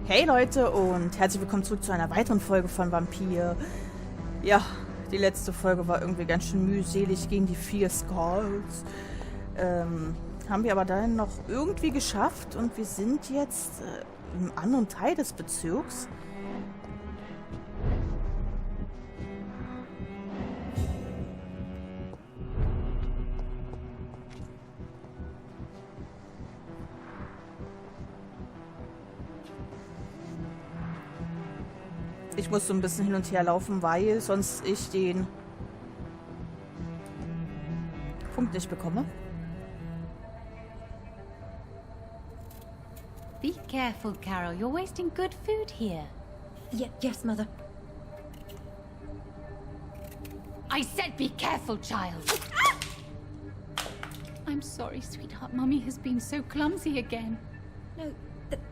Hey Leute und herzlich willkommen zurück zu einer weiteren Folge von Vampyr. Ja, die letzte Folge war irgendwie ganz schön mühselig gegen die 4 Skulls. Haben wir aber dann noch irgendwie geschafft und wir sind jetzt im anderen Teil des Bezirks. Ich muss so ein bisschen hin und her laufen, weil sonst ich den Punkt nicht bekomme. Be careful, Carol. You're wasting good food here. Yes, Mother. I said be careful, child. I'm sorry, sweetheart. Mummy has been so clumsy again. No,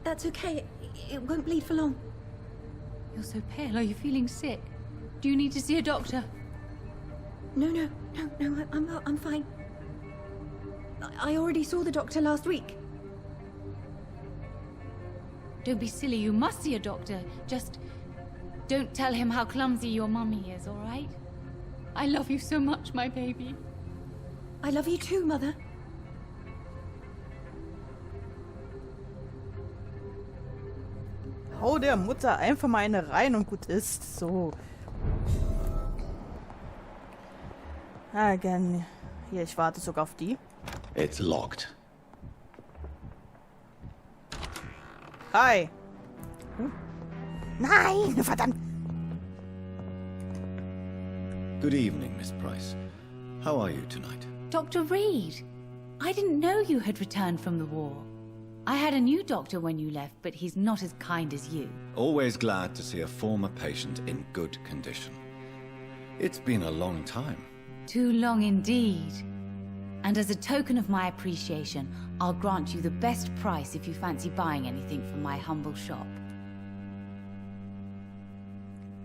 that's okay. It won't bleed for long. You're so pale. Are you feeling sick? Do you need to see a doctor? No, I'm fine. I already saw the doctor last week. Don't be silly. You must see a doctor. Just don't tell him how clumsy your mummy is, all right? I love you so much, my baby. I love you too, Mother. Hau der Mutter einfach mal eine rein und gut ist. So. Again. Hier, ich warte sogar auf die. It's locked. Hi. Nein, verdammt. Good evening, Miss Price. How are you tonight? Dr. Reid, I didn't know you had returned from the war. I had a new doctor when you left, but he's not as kind as you. Always glad to see a former patient in good condition. It's been a long time. Too long indeed. And as a token of my appreciation, I'll grant you the best price if you fancy buying anything from my humble shop.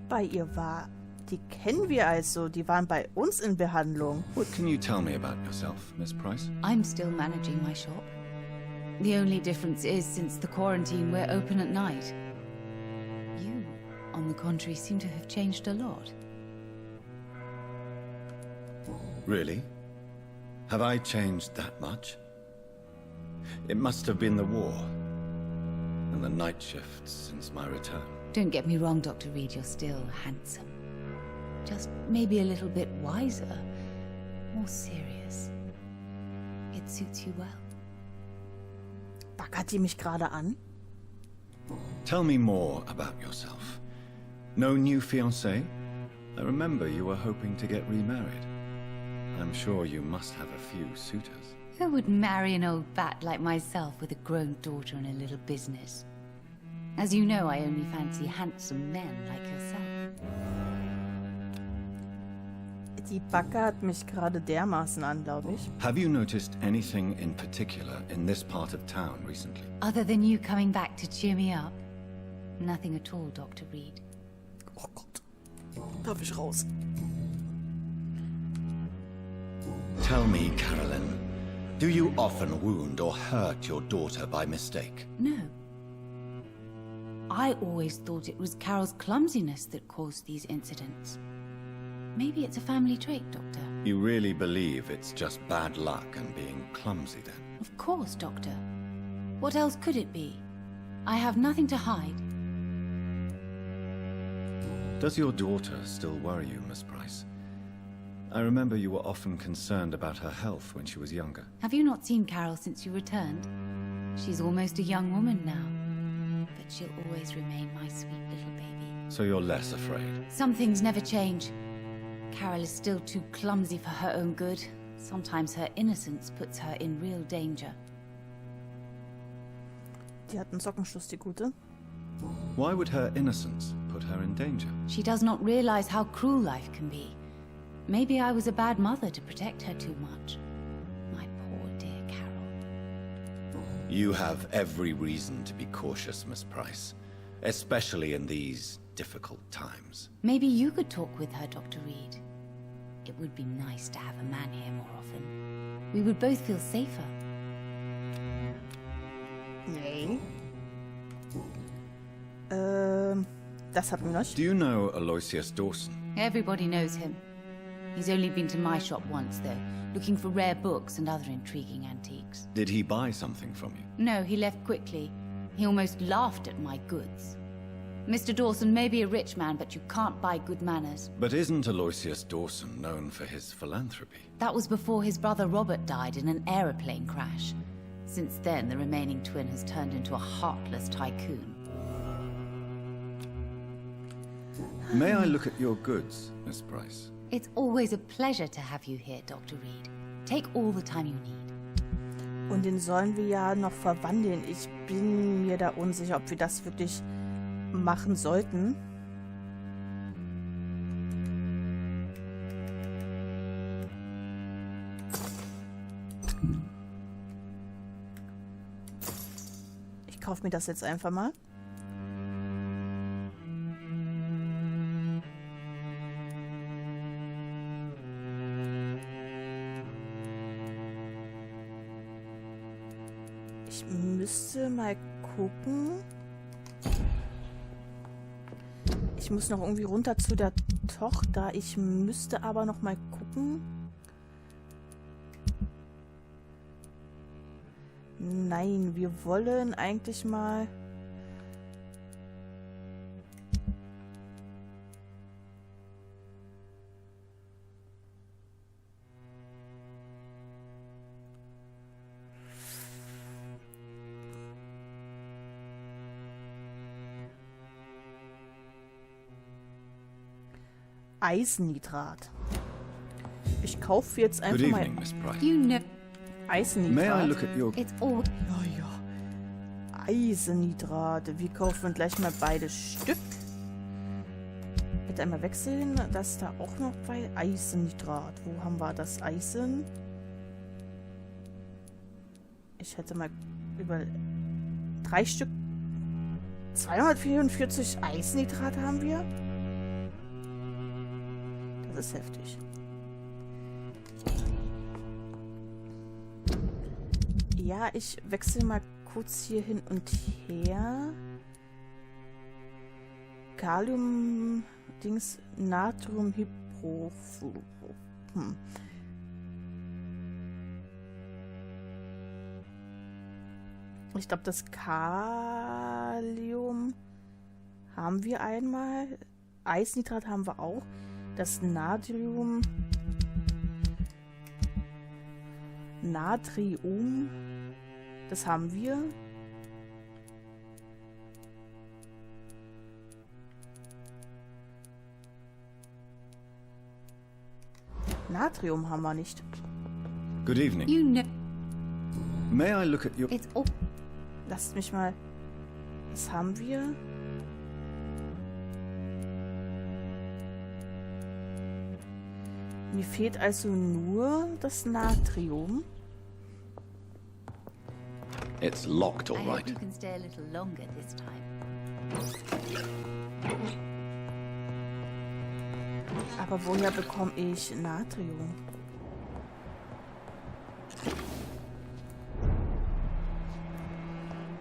Bei ihr war... Die kennen wir also. Die waren bei uns in Behandlung. What can you tell me about yourself, Miss Price? I'm still managing my shop. The only difference is, since the quarantine, we're open at night. You, on the contrary, seem to have changed a lot. Really? Have I changed that much? It must have been the war and the night shifts since my return. Don't get me wrong, Dr. Reid, you're still handsome. Just maybe a little bit wiser, more serious. It suits you well. Baggert die mich gerade an? Tell me more about yourself. No new fiancé? I remember you were hoping to get remarried. I'm sure you must have a few suitors. Who would marry an old bat like myself with a grown daughter and a little business? As you know, I only fancy handsome men like yourself. Die baggert mich gerade dermaßen an, glaube ich. Have you noticed anything in particular in this part of town recently? Other than you coming back to cheer me up? Nothing at all, Dr. Reid. Oh Gott. Darf ich raus? Tell me, Carolyn, do you often wound or hurt your daughter by mistake? No. I always thought it was Carol's clumsiness that caused these incidents. Maybe it's a family trait, Doctor. You really believe it's just bad luck and being clumsy then? Of course, Doctor. What else could it be? I have nothing to hide. Does your daughter still worry you, Miss Price? I remember you were often concerned about her health when she was younger. Have you not seen Carol since you returned? She's almost a young woman now. But she'll always remain my sweet little baby. So you're less afraid? Some things never change. Carol is still too clumsy for her own good. Sometimes her innocence puts her in real danger. Die hat einen Sockenschluss, die Gute. Why would her innocence put her in danger? She does not realize how cruel life can be. Maybe I was a bad mother to protect her too much. My poor dear Carol. You have every reason to be cautious, Miss Price. Especially in these difficult times. Maybe you could talk with her, Dr. Reid. It would be nice to have a man here more often. We would both feel safer. Nee. Das hatten wir noch. Do you know Aloysius Dawson? Everybody knows him. He's only been to my shop once, though, looking for rare books and other intriguing antiques. Did he buy something from you? No, he left quickly. He almost laughed at my goods. Mr. Dawson may be a rich man, but you can't buy good manners. But isn't Aloysius Dawson known for his philanthropy? That was before his brother Robert died in an aeroplane crash. Since then, the remaining twin has turned into a heartless tycoon. May I look at your goods, Miss Price? It's always a pleasure to have you here, Dr. Reid. Take all the time you need. Und den sollen wir ja noch verwandeln. Ich bin mir da unsicher, ob wir das wirklich machen sollten. Ich kaufe mir das jetzt einfach mal. Ich müsste mal gucken. Ich muss noch irgendwie runter zu der Tochter. Ich müsste aber noch mal gucken. Nein, wir wollen eigentlich mal... Eisennitrat. Ich kaufe jetzt einfach Good mal evening, Miss Price. You know, Eisennitrat. May I look at your... it's all... Ja, ja. Eisennitrat. Wir kaufen gleich mal beide Stück. Bitte einmal wechseln. Das da auch noch bei Eisennitrat. Wo haben wir das Eisen? Ich hätte mal über 3 Stück. 244 Eisennitrat haben wir. Das ist heftig. Ja, ich wechsle mal kurz hier hin und her. Kalium, Dings, Natriumhydrofluor. Ich glaube, das Kalium haben wir einmal. Eisennitrat haben wir auch. Das Natrium. Natrium. Das haben wir. Natrium haben wir nicht. Good evening. You know, May I look at your... it's all... Lasst mich mal. Was haben wir? Mir fehlt also nur das Natrium. It's locked, all I hope right. you can stay a little longer this time. Aber woher bekomme ich Natrium?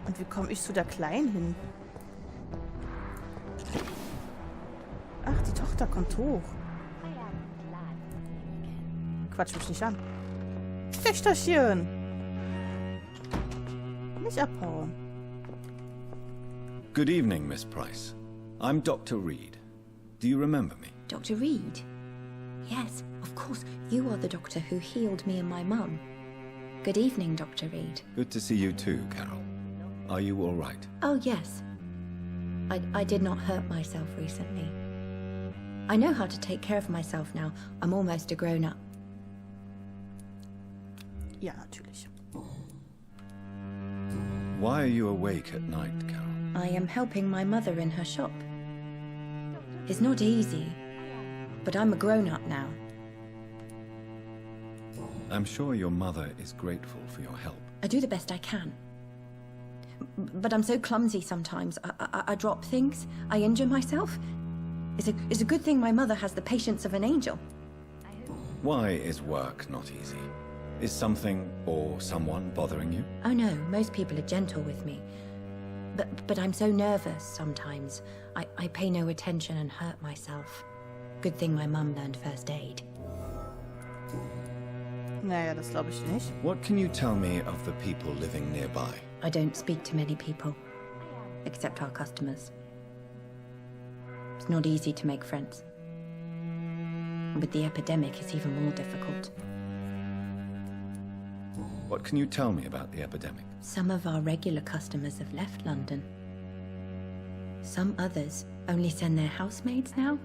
Und wie komme ich zu der Kleinen hin? Ach, die Tochter kommt hoch. Quatsch mich nicht an. Töchterchen! Nicht abhauen. Good evening, Miss Price. I'm Dr. Reid. Do you remember me? Dr. Reid? Yes, of course. You are the doctor who healed me and my mum. Good evening, Dr. Reid. Good to see you too, Carol. Are you all right? Oh, yes. I did not hurt myself recently. I know how to take care of myself now. I'm almost a grown-up. Ja, natürlich. Why are you awake at night, Carol? I am helping my mother in her shop. It's not easy, but I'm a grown-up now. I'm sure your mother is grateful for your help. I do the best I can. But I'm so clumsy sometimes. I drop things. I injure myself. It's a good thing my mother has the patience of an angel. Why is work not easy? Is something or someone bothering you? Oh no, most people are gentle with me. But I'm so nervous sometimes. I pay no attention and hurt myself. Good thing my mum learned first aid. Naja, das glaube ich nicht. What can you tell me of the people living nearby? I don't speak to many people, except our customers. It's not easy to make friends. With the epidemic, it's even more difficult. What can you tell me about the epidemic? Some of our regular customers have left London. Some others only send their housemaids now.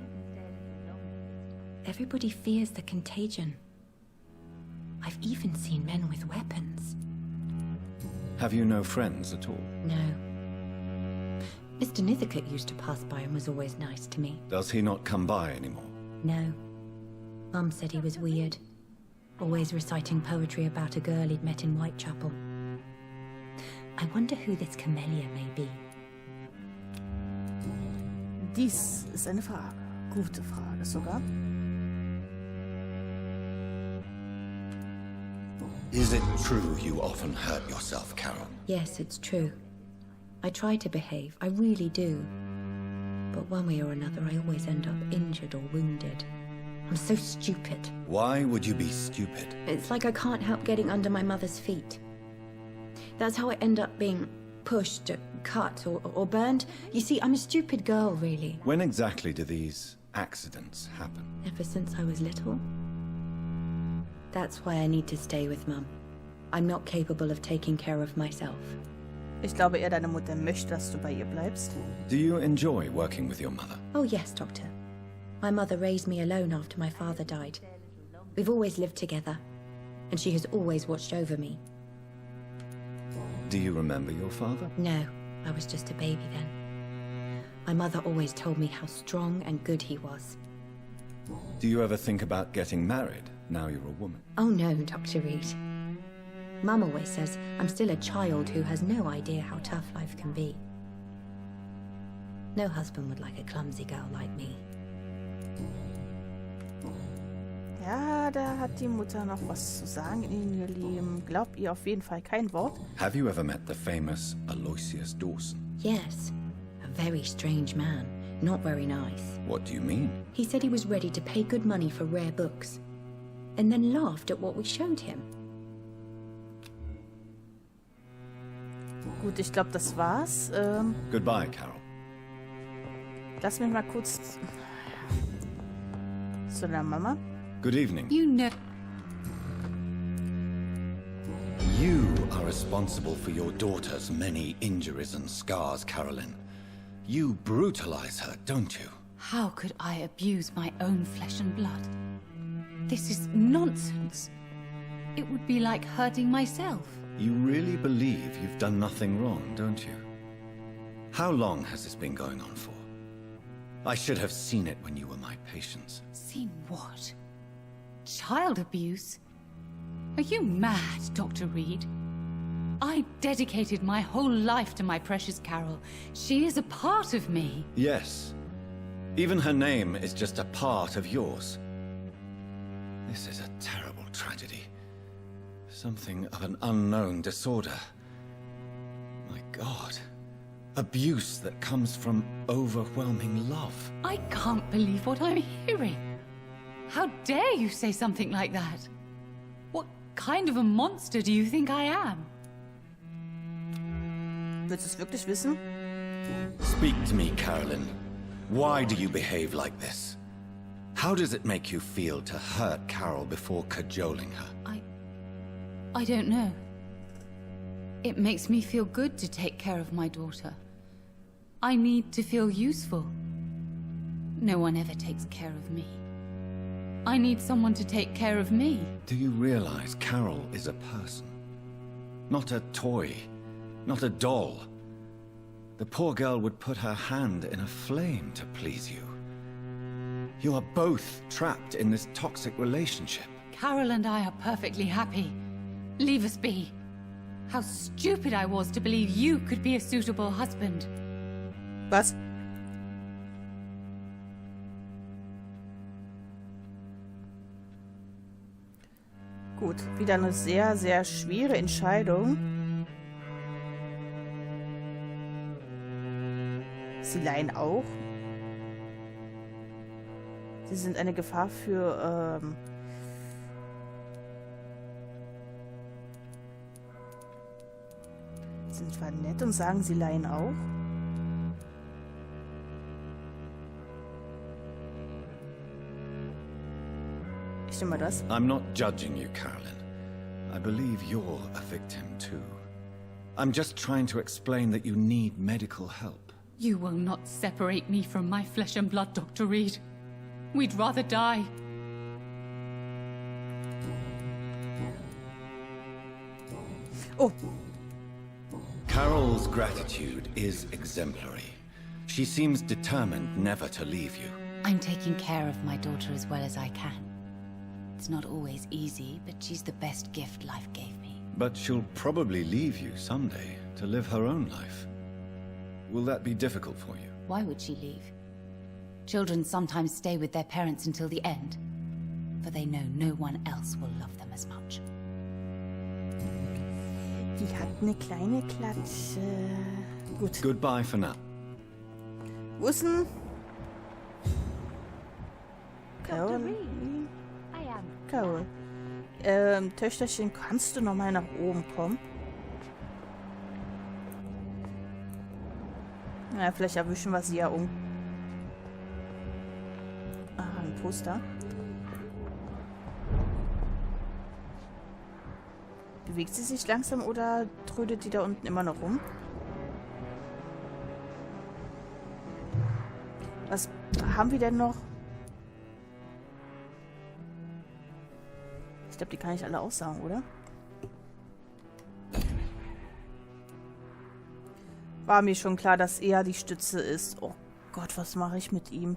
Everybody fears the contagion. I've even seen men with weapons. Have you no friends at all? No. Mr. Nithercote used to pass by and was always nice to me. Does he not come by anymore? No. Mum said he was weird. Always reciting poetry about a girl he'd met in Whitechapel. I wonder who this camellia may be. Dies ist eine Frage. Gute Frage sogar. Is it true you often hurt yourself, Carol? Yes, it's true. I try to behave, I really do. But one way or another, I always end up injured or wounded. I'm so stupid. Why would you be stupid? It's like I can't help getting under my mother's feet. That's how I end up being pushed, cut, or burned. You see, I'm a stupid girl, really. When exactly do these accidents happen? Ever since I was little. That's why I need to stay with Mum. I'm not capable of taking care of myself. Ich glaube eher, deine Mutter möchte, dass du bei ihr bleibst. Do you enjoy working with your mother? Oh yes, Doctor. My mother raised me alone after my father died. We've always lived together, and she has always watched over me. Do you remember your father? No, I was just a baby then. My mother always told me how strong and good he was. Do you ever think about getting married now you're a woman? Oh no, Dr. Reid. Mum always says I'm still a child who has no idea how tough life can be. No husband would like a clumsy girl like me. Ja, da hat die Mutter noch was zu sagen in ihr Leben. Glaubt ihr auf jeden Fall kein Wort. Have you ever met the famous Aloysius Dawson? Yes, a very strange man. Not very nice. What do you mean? He said he was ready to pay good money for rare books, and then laughed at what we showed him. Gut, ich glaube, das war's. Goodbye, Carol. Lass mich mal kurz zu der Mama. Good evening. You know. You are responsible for your daughter's many injuries and scars, Carolyn. You brutalize her, don't you? How could I abuse my own flesh and blood? This is nonsense. It would be like hurting myself. You really believe you've done nothing wrong, don't you? How long has this been going on for? I should have seen it when you were my patients. Seen what? Child abuse? Are you mad, Dr. Reid? I dedicated my whole life to my precious Carol. She is a part of me. Yes. Even her name is just a part of yours. This is a terrible tragedy. Something of an unknown disorder. My God. Abuse that comes from overwhelming love. I can't believe what I'm hearing. How dare you say something like that? What kind of a monster do you think I am? Willst du es wirklich wissen? Speak to me, Carolyn. Why do you behave like this? How does it make you feel to hurt Carol before cajoling her? I don't know. It makes me feel good to take care of my daughter. I need to feel useful. No one ever takes care of me. I need someone to take care of me. Do you realize Carol is a person? Not a toy. Not a doll. The poor girl would put her hand in a flame to please you. You are both trapped in this toxic relationship. Carol and I are perfectly happy. Leave us be. How stupid I was to believe you could be a suitable husband. Was? Gut, wieder eine sehr, sehr schwere Entscheidung. Sie leihen auch. Sie sind eine Gefahr für, sind zwar nett und sagen, sie leihen auch. Ich nehme mal das. I'm not judging you, Carolyn. I believe you're a victim too. I'm just trying to explain that you need medical help. You will not separate me from my flesh and blood, Dr. Reid. We'd rather die. Oh. Carol's gratitude is exemplary. She seems determined never to leave you. I'm taking care of my daughter as well as I can. It's not always easy, but she's the best gift life gave me. But she'll probably leave you someday to live her own life. Will that be difficult for you? Why would she leave? Children sometimes stay with their parents until the end, for they know no one else will love them as much. Die hat eine kleine Klatsche. Gut. Goodbye for now. Wo ist denn? Dr. Reid, I am. Carol. Töchterchen, kannst du noch mal nach oben kommen? Na, vielleicht erwischen wir sie ja um. Ah, ein Poster. Bewegt sie sich langsam oder trödet die da unten immer noch rum? Was haben wir denn noch? Ich glaube, die kann ich alle aussagen, oder? War mir schon klar, dass er die Stütze ist. Oh Gott, was mache ich mit ihm?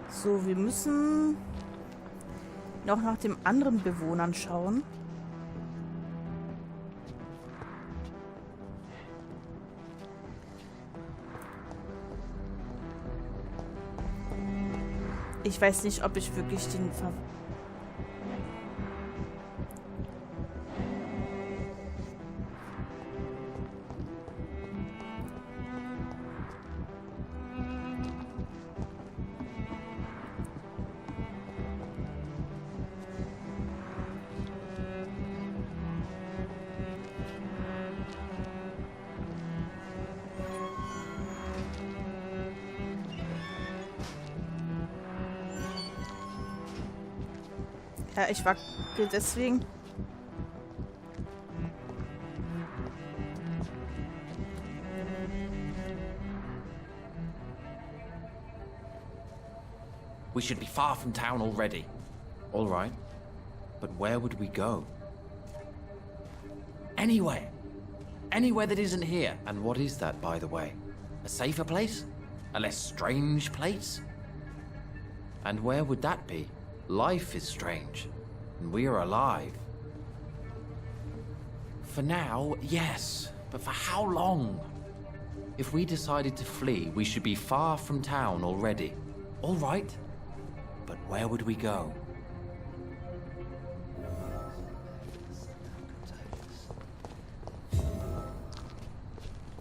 So, wir müssen noch nach den anderen Bewohnern schauen. Ich weiß nicht, ob ich wirklich den Ja, ich wackel deswegen. We should be far from town already. All right. But where would we go? Anywhere. Anywhere that isn't here. And what is that, by the way? A safer place? A less strange place? And where would that be? Life is strange, and we are alive. For now, yes, but for how long? If we decided to flee, we should be far from town already. All right, but where would we go?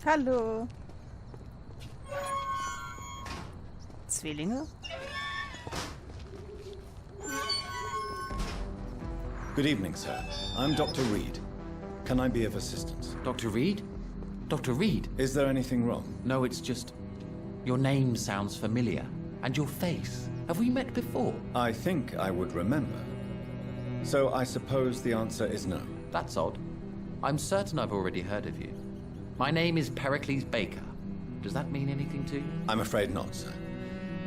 Hallo. Zwillinge? Good evening, sir. I'm Dr. Reid. Can I be of assistance? Dr. Reid? Dr. Reid? Is there anything wrong? No, it's just... Your name sounds familiar. And your face. Have we met before? I think I would remember. So I suppose the answer is no. That's odd. I'm certain I've already heard of you. My name is Pericles Baker. Does that mean anything to you? I'm afraid not, sir.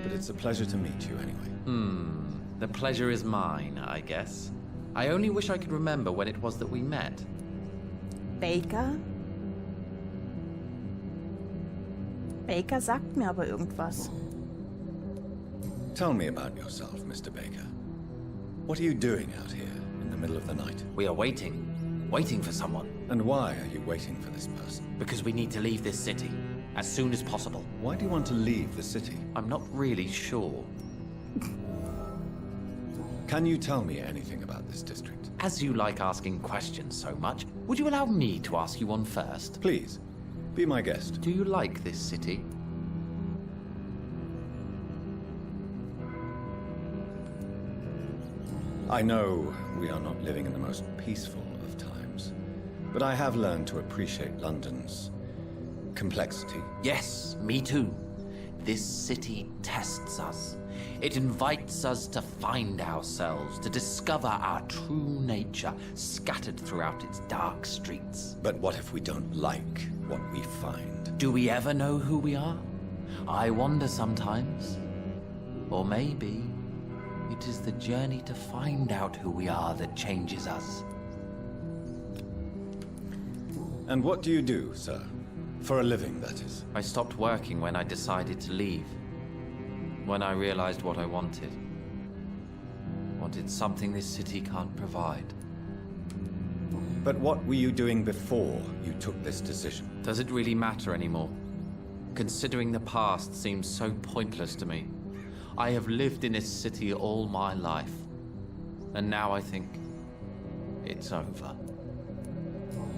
But it's a pleasure to meet you anyway. The pleasure is mine, I guess. I only wish I could remember when it was that we met. Baker? Baker sagt mir aber irgendwas. Tell me about yourself, Mr. Baker. What are you doing out here in the middle of the night? We are waiting for someone. And why are you waiting for this person? Because we need to leave this city, as soon as possible. Why do you want to leave the city? I'm not really sure. Can you tell me anything about this district? As you like asking questions so much, would you allow me to ask you one first? Please, be my guest. Do you like this city? I know we are not living in the most peaceful of times, but I have learned to appreciate London's complexity. Yes, me too. This city tests us. It invites us to find ourselves, to discover our true nature scattered throughout its dark streets. But what if we don't like what we find? Do we ever know who we are? I wonder sometimes. Or maybe it is the journey to find out who we are that changes us. And what do you do, sir? For a living, that is. I stopped working when I decided to leave. When I realized what I wanted. Wanted something this city can't provide. But what were you doing before you took this decision? Does it really matter anymore? Considering the past seems so pointless to me. I have lived in this city all my life. And now I think it's over.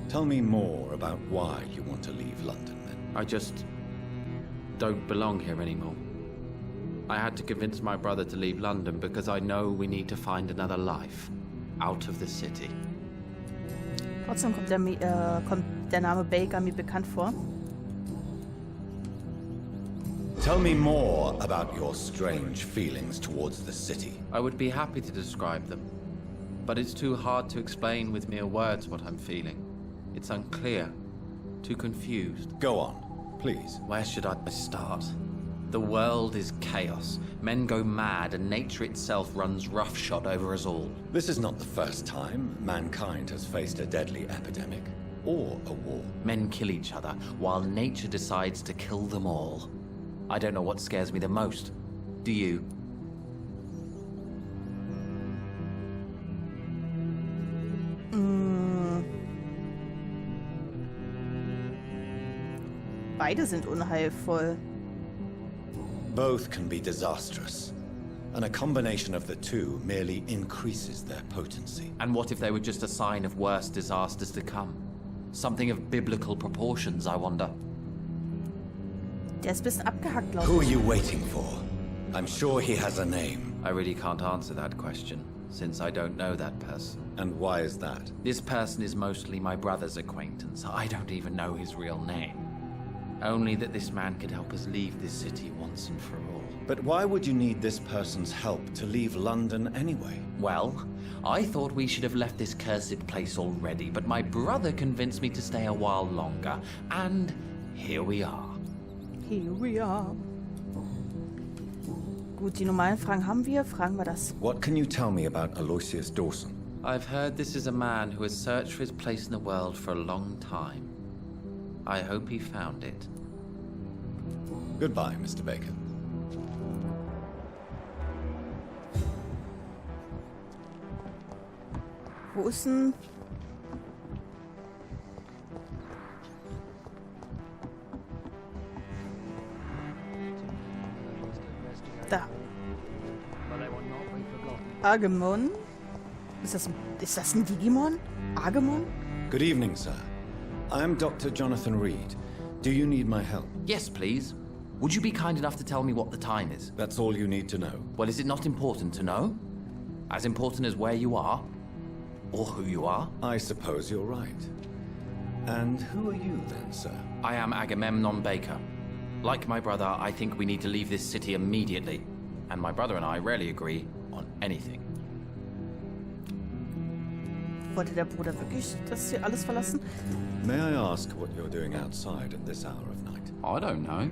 Tell me more about why you want to leave London, then. I just don't belong here anymore. I had to convince my brother to leave London because I know we need to find another life out of the city. Trotzdem kommt der Name Baker mir bekannt vor. Tell me more about your strange feelings towards the city. I would be happy to describe them, but it's too hard to explain with mere words what I'm feeling. It's unclear, too confused. Go on, please. Where should I start? The world is chaos. Men go mad, and nature itself runs roughshod over us all. This is not the first time mankind has faced a deadly epidemic or a war. Men kill each other, while nature decides to kill them all. I don't know what scares me the most. Do you? Beide sind unheilvoll. Both can be disastrous, and a combination of the two merely increases their potency. And what if they were just a sign of worse disasters to come? Something of biblical proportions, I wonder. Der ist ein bisschen abgehackt, glaube ich. Who are you waiting for? I'm sure he has a name. I really can't answer that question, since I don't know that person. And why is that? This person is mostly my brother's acquaintance. I don't even know his real name. Only that this man could help us leave this city once and for all. But why would you need this person's help to leave London anyway? Well, I thought we should have left this cursed place already, but my brother convinced me to stay a while longer. And here we are. Here we are. Gut, die normalen Fragen haben wir. Fragen wir das. What can you tell me about Aloysius Dawson? I've heard this is a man who has searched for his place in the world for a long time. I hope he found it. Goodbye, Mr. Baker. Wo ist denn... Da. Agemon? Ist das ein Digimon? Agemon? Good evening, sir. I'm Dr. Jonathan Reid. Do you need my help? Yes, please. Would you be kind enough to tell me what the time is? That's all you need to know. Well, is it not important to know? As important as where you are? Or who you are? I suppose you're right. And who are you then, sir? I am Agamemnon Baker. Like my brother, I think we need to leave this city immediately. And my brother and I rarely agree on anything. Wollte der Bruder wirklich das hier alles verlassen? May I ask what you're doing outside at this hour of night? I don't know.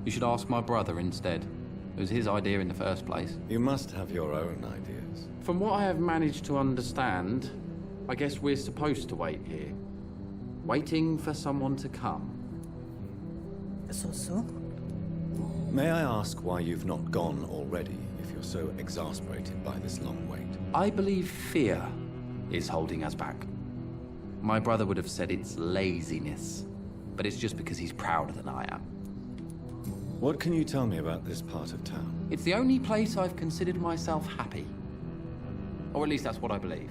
You should ask my brother instead. It was his idea in the first place. You must have your own ideas. From what I have managed to understand, I guess we're supposed to wait here. Waiting for someone to come. So. May I ask why you've not gone already, if you're so exasperated by this long wait? I believe fear is holding us back. My brother would have said it's laziness, but it's just because he's prouder than I am. What can you tell me about this part of town? It's the only place I've considered myself happy. Or at least that's what I believe.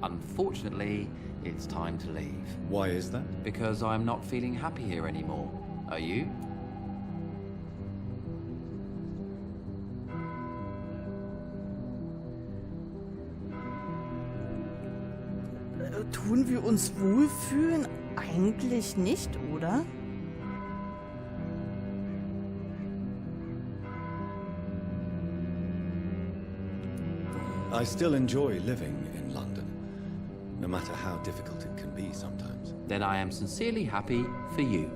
Unfortunately, it's time to leave. Why is that? Because I'm not feeling happy here anymore. Are you? Tun wir uns wohlfühlen? Eigentlich nicht, oder? I still enjoy living in London, no matter how difficult it can be sometimes. Then I am sincerely happy for you.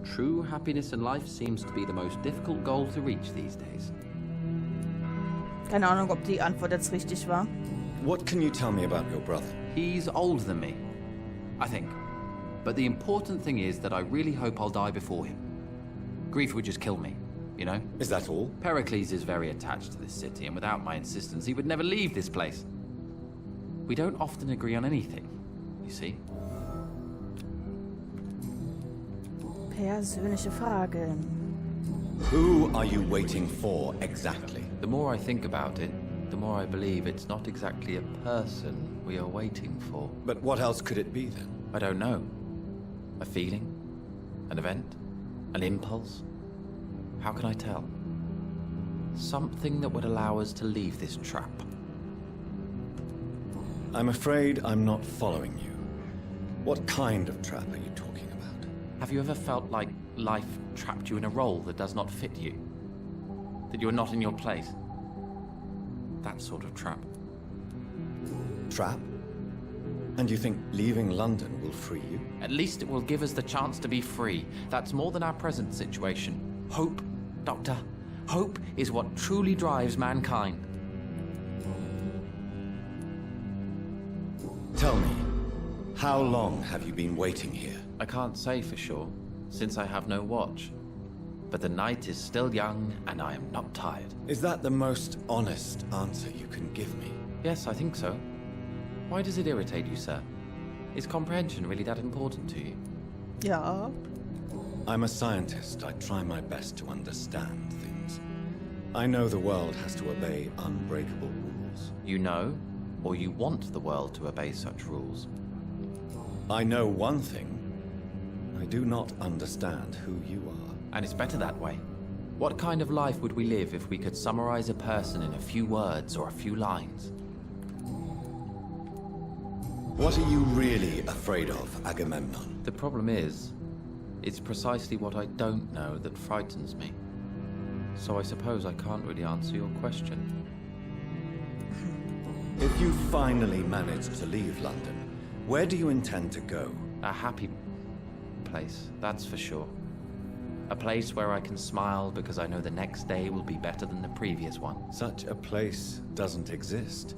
True happiness in life seems to be the most difficult goal to reach these days. Keine Ahnung, ob die Antwort jetzt richtig war. What can you tell me about your brother? He's older than me, I think. But the important thing is that I really hope I'll die before him. Grief would just kill me, you know? Is that all? Pericles is very attached to this city, and without my insistence, he would never leave this place. We don't often agree on anything, you see? Persönliche Fragen. Who are you waiting for exactly? The more I think about it, the more I believe it's not exactly a person we are waiting for. But what else could it be then? I don't know. A feeling? An event? An impulse? How can I tell? Something that would allow us to leave this trap. I'm afraid I'm not following you. What kind of trap are you talking about? Have you ever felt like life trapped you in a role that does not fit you? That you are not in your place? That sort of trap. Trap? And you think leaving London will free you? At least it will give us the chance to be free. That's more than our present situation. Hope, Doctor. Hope is what truly drives mankind. Tell me, how long have you been waiting here? I can't say for sure, since I have no watch. But the night is still young, and I am not tired. Is that the most honest answer you can give me? Yes, I think so. Why does it irritate you, sir? Is comprehension really that important to you? Ja. I'm a scientist. I try my best to understand things. I know the world has to obey unbreakable rules. You know, or you want the world to obey such rules? I know one thing. I do not understand who you are. And it's better that way. What kind of life would we live if we could summarize a person in a few words or a few lines? What are you really afraid of, Agamemnon? The problem is, it's precisely what I don't know that frightens me. So I suppose I can't really answer your question. If you finally manage to leave London, where do you intend to go? A happy place, that's for sure. A place where I can smile because I know the next day will be better than the previous one. Such a place doesn't exist.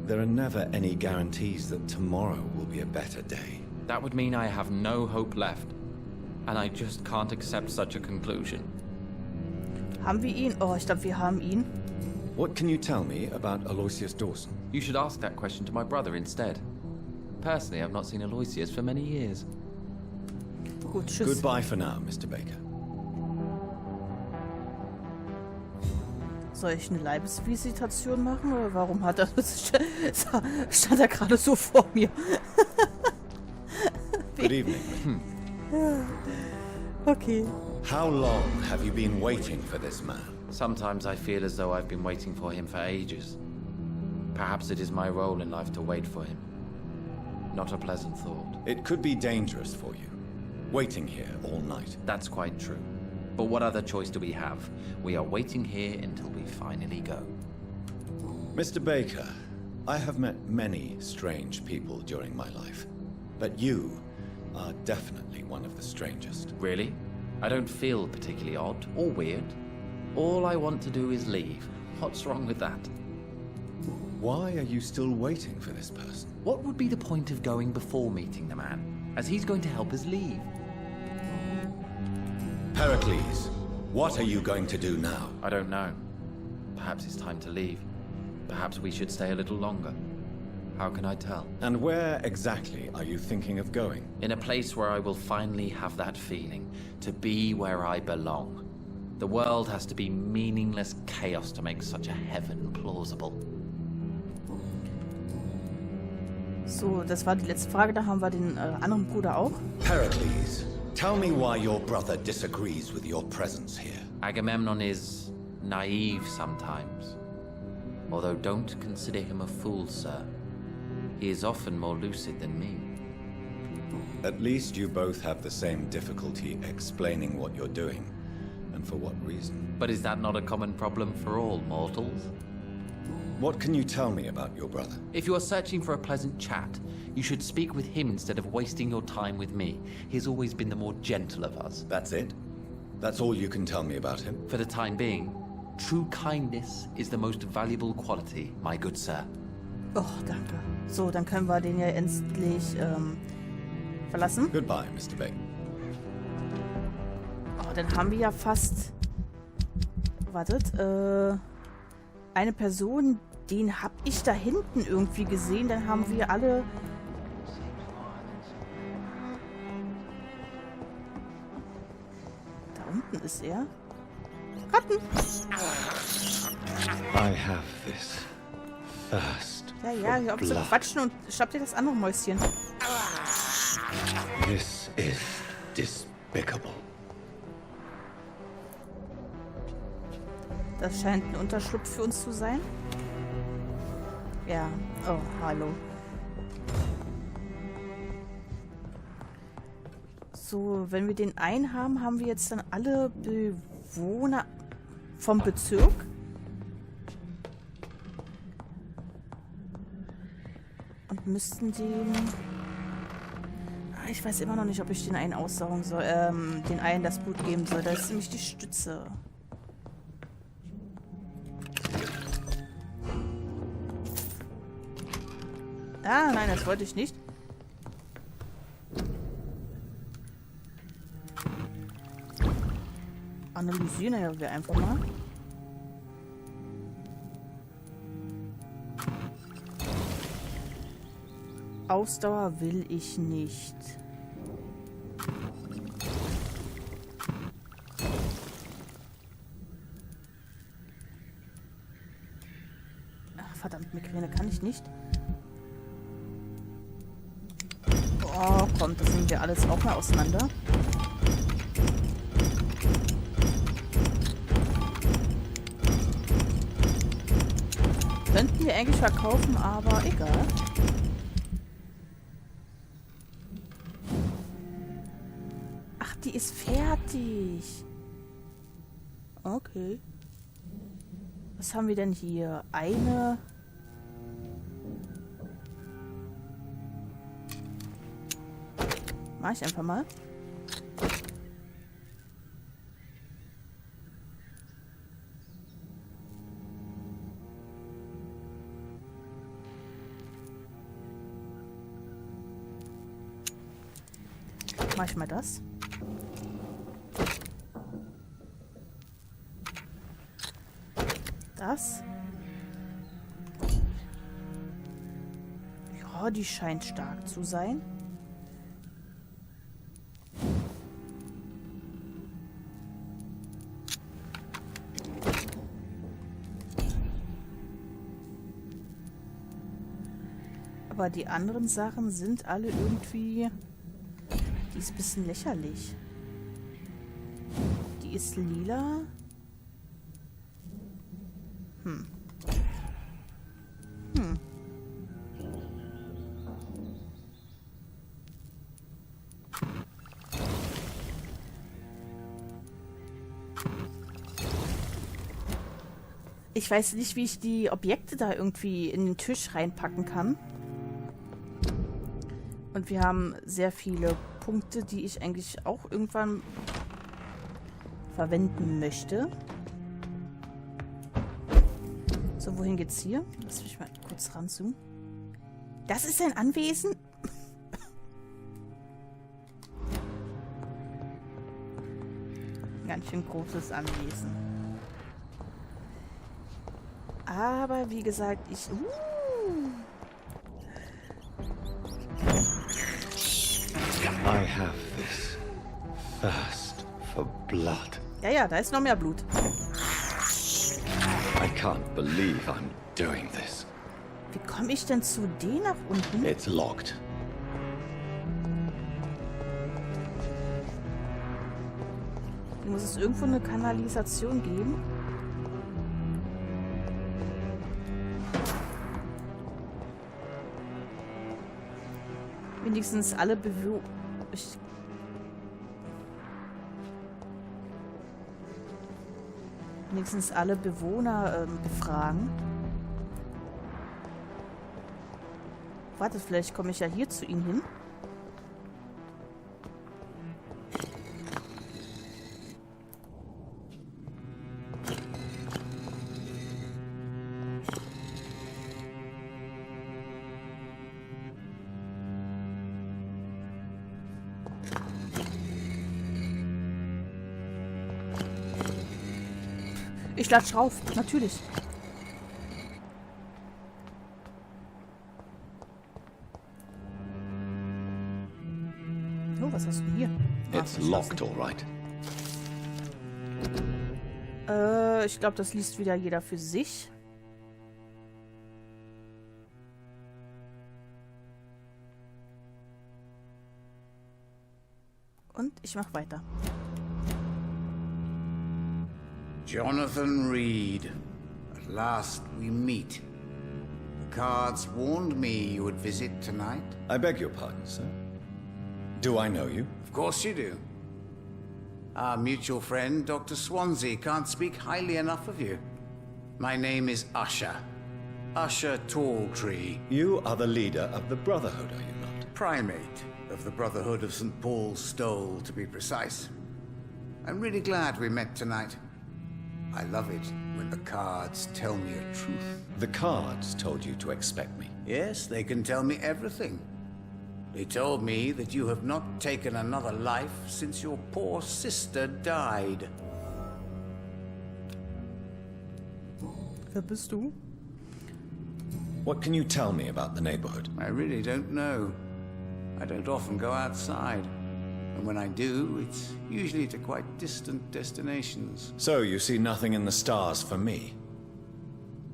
There are never any guarantees that tomorrow will be a better day. That would mean I have no hope left. And I just can't accept such a conclusion. Haben wir ihn? Oh, ich glaube, wir haben ihn. What can you tell me about Aloysius Dawson? You should ask that question to my brother instead. Personally, I've not seen Aloysius for many years. Gut, tschüss. Goodbye for now, Mr. Baker. Soll ich eine Leibesvisitation machen oder warum hat er das? Stand er gerade so vor mir? Good evening. Okay. How long have you been waiting for this man? Sometimes I feel as though I've been waiting for him for ages. Perhaps it is my role in life to wait for him. Not a pleasant thought. It could be dangerous for you, waiting here all night. That's quite true. But what other choice do we have? We are waiting here until we finally go. Mr. Baker, I have met many strange people during my life, but you are definitely one of the strangest. Really? I don't feel particularly odd or weird. All I want to do is leave. What's wrong with that? Why are you still waiting for this person? What would be the point of going before meeting the man, as he's going to help us leave? Pericles, what are you going to do now? I don't know. Perhaps it's time to leave. Perhaps we should stay a little longer. How can I tell? And where exactly are you thinking of going? In a place where I will finally have that feeling, to be where I belong. The world has to be meaningless chaos to make such a heaven plausible. So, das war die letzte Frage. Da haben wir den anderen Bruder auch. Pericles, tell me why your brother disagrees with your presence here. Agamemnon is naive sometimes. Although don't consider him a fool, sir. He is often more lucid than me. At least you both have the same difficulty explaining what you're doing, and for what reason. But is that not a common problem for all mortals? What can you tell me about your brother? If you are searching for a pleasant chat, you should speak with him instead of wasting your time with me. He has always been the more gentle of us. That's it? That's all you can tell me about him? For the time being, true kindness is the most valuable quality, my good sir. Oh, danke. So, dann können wir den ja endlich verlassen. Goodbye, Mr. Bay. Oh, dann haben wir ja fast... Wartet, eine Person, den hab ich da hinten irgendwie gesehen. Dann haben wir alle... Da unten ist er. Ratten! I have this thirst Ja, hör auf zu quatschen und schnapp dir das andere Mäuschen. This is despicable. Das scheint ein Unterschlupf für uns zu sein. Ja. Oh, hallo. So, wenn wir den einen haben, haben wir jetzt dann alle Bewohner vom Bezirk. Und müssten den... Ich weiß immer noch nicht, ob ich den einen aussaugen soll. Den einen das Blut geben soll. Das ist nämlich die Stütze. Ah, nein, das wollte ich nicht. Analysieren wir einfach mal. Ausdauer will ich nicht. Ach, verdammt, Migräne kann ich nicht. Oh, komm, das nehmen wir alles auch mal auseinander. Könnten wir eigentlich verkaufen, aber egal. Ach, die ist fertig. Okay. Was haben wir denn hier? Eine... Mach ich einfach mal. Mach ich mal das. Das. Ja, die scheint stark zu sein. Aber die anderen Sachen sind alle irgendwie... Die ist ein bisschen lächerlich. Die ist lila. Ich weiß nicht, wie ich die Objekte da irgendwie in den Tisch reinpacken kann. Und wir haben sehr viele Punkte, die ich eigentlich auch irgendwann verwenden möchte. So, wohin geht's hier? Lass mich mal kurz ranzoomen. Das ist ein Anwesen? Ganz schön großes Anwesen. Aber wie gesagt, ich... I have this thirst for blood. Ja, da ist noch mehr Blut. I can't believe I'm doing this. Wie komme ich denn zu D nach unten? It's locked. Muss es irgendwo eine Kanalisation geben? Wenigstens alle Bewohner befragen. Warte, vielleicht komme ich ja hier zu ihnen hin. Ich latsch rauf, natürlich. Oh, was hast du denn hier? It's locked, all right. Ich glaube, das liest wieder jeder für sich. Und ich mache weiter. Jonathan Reid. At last we meet. The cards warned me you would visit tonight. I beg your pardon, sir. Do I know you? Of course you do. Our mutual friend, Dr. Swansea, can't speak highly enough of you. My name is Usher. Usher Talltree. You are the leader of the Brotherhood, are you not? Primate of the Brotherhood of St. Paul's Stole, to be precise. I'm really glad we met tonight. I love it when the cards tell me a truth. The cards told you to expect me. Yes, they can tell me everything. They told me that you have not taken another life since your poor sister died. Wer bist du? What can you tell me about the neighborhood? I really don't know. I don't often go outside. And when I do, it's usually to quite distant destinations. So you see nothing in the stars for me?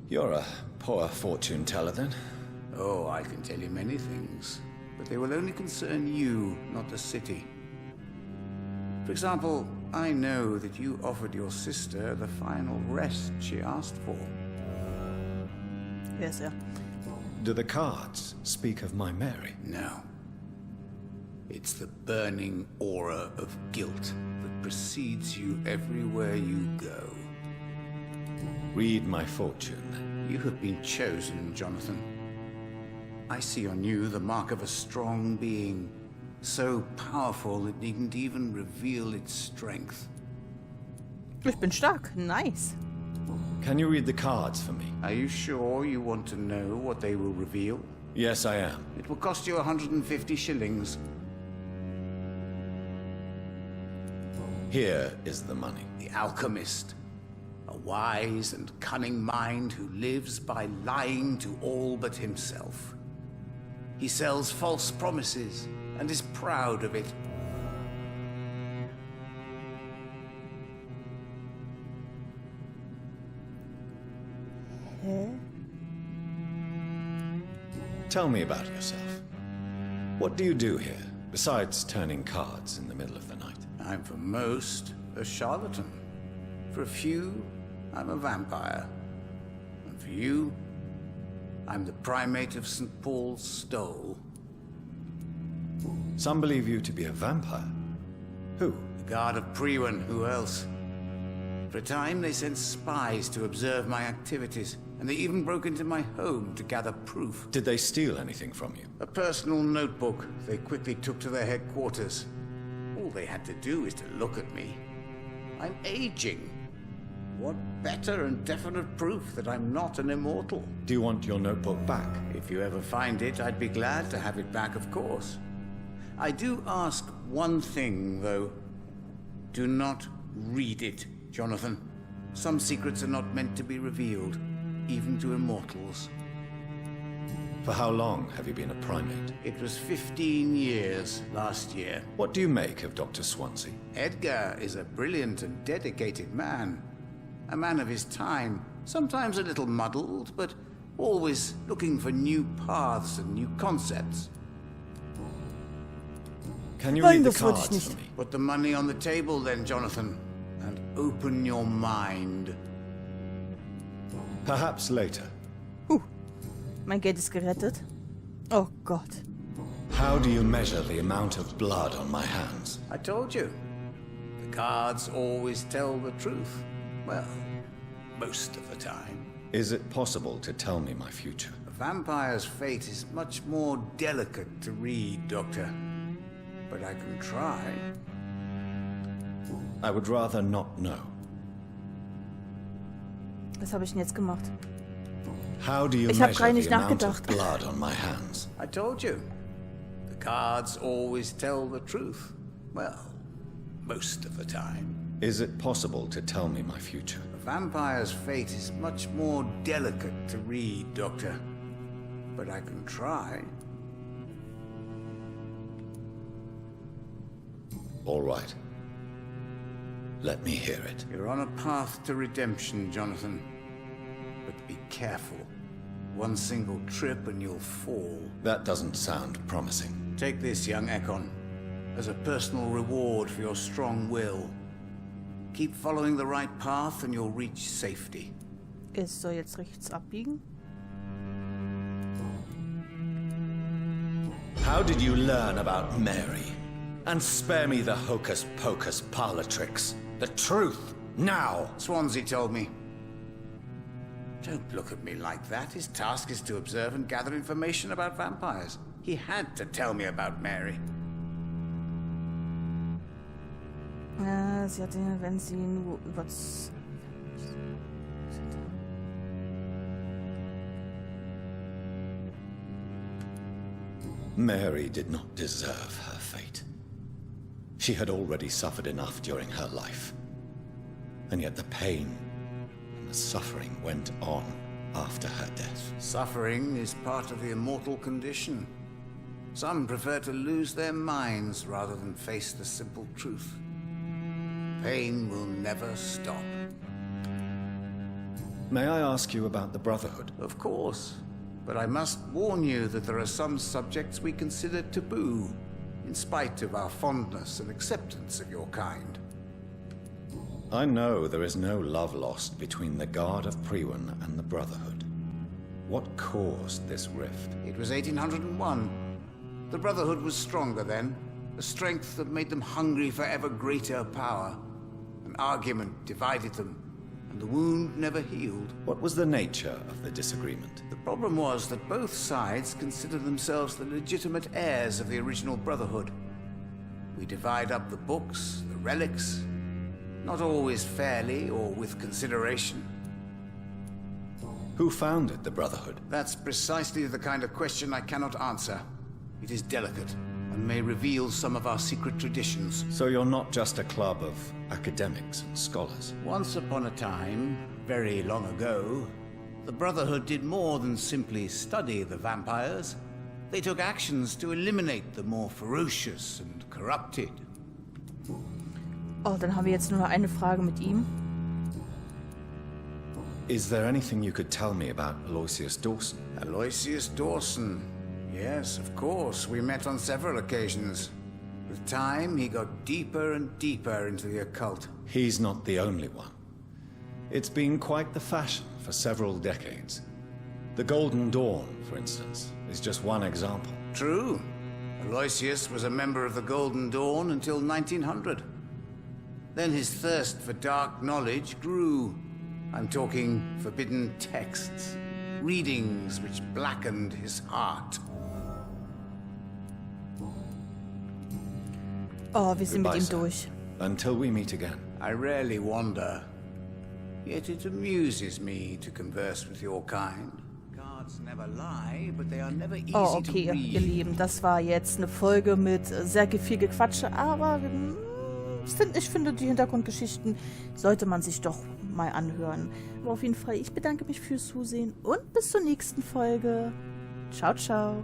You're a poor fortune teller, then? Oh, I can tell you many things, but they will only concern you, not the city. For example, I know that you offered your sister the final rest she asked for. Yes, ja. Do the cards speak of my Mary? No. It's the burning aura of guilt that precedes you everywhere you go. Read my fortune. You have been chosen, Jonathan. I see on you the mark of a strong being, so powerful it needn't even reveal its strength. Ich bin stark. Nice. Can you read the cards for me? Are you sure you want to know what they will reveal? Yes, I am. It will cost you 150 shillings. Here is the money. The alchemist, a wise and cunning mind who lives by lying to all but himself. He sells false promises and is proud of it. Tell me about yourself. What do you do here, besides turning cards in the middle of the night? I'm for most a charlatan. For a few, I'm a vampire. And for you, I'm the primate of St. Paul's Stole. Some believe you to be a vampire. Who? The guard of Priwen, who else? For a time, they sent spies to observe my activities, and they even broke into my home to gather proof. Did they steal anything from you? A personal notebook they quickly took to their headquarters. All they had to do is to look at me. I'm aging. What better and definite proof that I'm not an immortal? Do you want your notebook back? If you ever find it, I'd be glad to have it back, of course. I do ask one thing, though. Do not read it, Jonathan. Some secrets are not meant to be revealed, even to immortals. For how long have you been a primate? It was 15 years last year. What do you make of Dr. Swansea? Edgar is a brilliant and dedicated man. A man of his time. Sometimes a little muddled, but always looking for new paths and new concepts. Can you Nein, read the das wollte ich cards nicht. for me? Put the money on the table then, Jonathan, and open your mind. Perhaps later. Mein Geld ist gerettet. Oh Gott. How do you measure the amount of blood on my hands? I told you. The cards always tell the truth. Well, most of the time. Is it possible to tell me my future? A vampire's fate is much more delicate to read, Doctor. But I can try. I would rather not know. Was habe ich denn jetzt gemacht? How do you Ich hab measure gerade the nicht amount of nachgedacht. blood on my hands? I told you. The cards always tell the truth. Well, most of the time. Is it possible to tell me my future? A vampire's fate is much more delicate to read, Doctor. But I can try. All right. Let me hear it. You're on a path to redemption, Jonathan. But be careful. One single trip and you'll fall. That doesn't sound promising. Take this, young Ekon, as a personal reward for your strong will. Keep following the right path and you'll reach safety. Ich soll jetzt rechts abbiegen. How did you learn about Mary? And spare me the hocus-pocus parlor tricks. The truth, now! Swansea told me. Don't look at me like that. His task is to observe and gather information about vampires. He had to tell me about Mary. Sie hatte, wenn sie nur über... Mary did not deserve her fate. She had already suffered enough during her life. And yet the pain and the suffering went on after her death. Suffering is part of the immortal condition. Some prefer to lose their minds rather than face the simple truth. Pain will never stop. May I ask you about the Brotherhood? Of course. But I must warn you that there are some subjects we consider taboo, in spite of our fondness and acceptance of your kind. I know there is no love lost between the Guard of Priwen and the Brotherhood. What caused this rift? It was 1801. The Brotherhood was stronger then, a strength that made them hungry for ever greater power. An argument divided them, and the wound never healed. What was the nature of the disagreement? The problem was that both sides considered themselves the legitimate heirs of the original Brotherhood. We divide up the books, the relics, not always fairly or with consideration. Who founded the Brotherhood? That's precisely the kind of question I cannot answer. It is delicate, and may reveal some of our secret traditions. So you're not just a club of academics and scholars? Once upon a time, very long ago, the Brotherhood did more than simply study the vampires. They took actions to eliminate the more ferocious and corrupted. Oh, dann haben wir jetzt nur noch eine Frage mit ihm. Is there anything you could tell me about Aloysius Dawson? Aloysius Dawson. Yes, of course. We met on several occasions. With time, he got deeper and deeper into the occult. He's not the only one. It's been quite the fashion for several decades. The Golden Dawn, for instance, is just one example. True. Aloysius was a member of the Golden Dawn until 1900. Then his thirst for dark knowledge grew. I'm talking forbidden texts, readings which blackened his heart. Oh, wir sind mit Goodbye, ihm sir. durch. Until we meet again. I rarely wander, yet it amuses me to converse with your kind. Cards never lie, but they are never easy Oh, to okay, read. ihr Lieben, das war jetzt eine Folge mit sehr viel Gequatsche, aber ich finde, die Hintergrundgeschichten sollte man sich doch mal anhören. Aber auf jeden Fall, ich bedanke mich fürs Zusehen und bis zur nächsten Folge. Ciao, ciao.